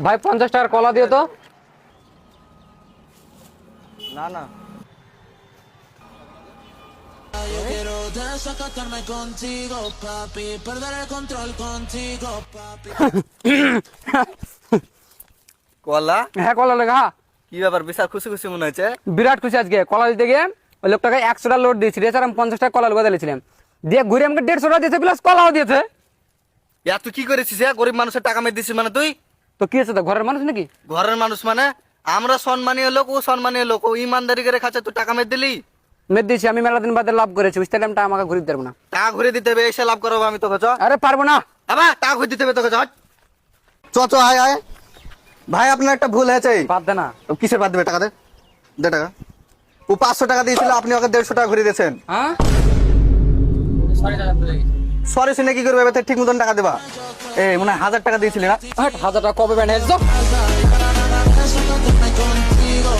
ভাই 50 টাকার কলা দিও তো। না না কলা হ্যাঁ কলা লেখা। কি ব্যাপার বিশাল খুশি খুশি মনে হচ্ছে। বিরাট খুশি আজকে কলা দিতে গিয়ে ওই লোকটাকে 100 টাকা লোড দিয়েছি, এছাড়া আমি 50 টাকা কলা বদলেছিলাম, দিয়ে ঘুরে আমাকে 150 টাকা দিয়েছে প্লাস কলাও দিয়েছে। ইয়া তুই কি করেছিস? গরিব মানুষের টাকা মেরে দিছিস মানে তুই? তো কি আছে, তো ঘরের মানুষ নাকি? ঘরের মানুষ মানে আমরা সম্মানীয় লোক, ও সম্মানীয় লোক, ও ইমানদারি করে খাচ্ছে, তুই টাকা মেরে দিলি? মেদ দিয়েছি আমি, মেলা দিন বাদে লাভ করেছি, বুঝতে টাইমটা আমাকে ঘুরে দিতে পারবো না। টাকা ঘুরে দিতে হবে, এসে লাভ করবো আমি তোকে। চ আরে পারবো না। আবার টাকা ঘুরে দিতে হবে তোকে। চ চ আয় আয়। ভাই আপনার একটা ভুল হয়েছে। বাদ দে না। কিসের বাদ দেবে? টাকা দে, দে টাকা। ও 500 টাকা দিয়েছিল, আপনি ওকে 150 টাকা ঘুরে দিয়েছেন। হ্যাঁ সরি শুনে কি করবে? এবার ঠিক মতন টাকা দেবা। এই মনে হয় 1000 টাকা দিয়েছিলি না? 1000 টাকা কবে ব্যান্ড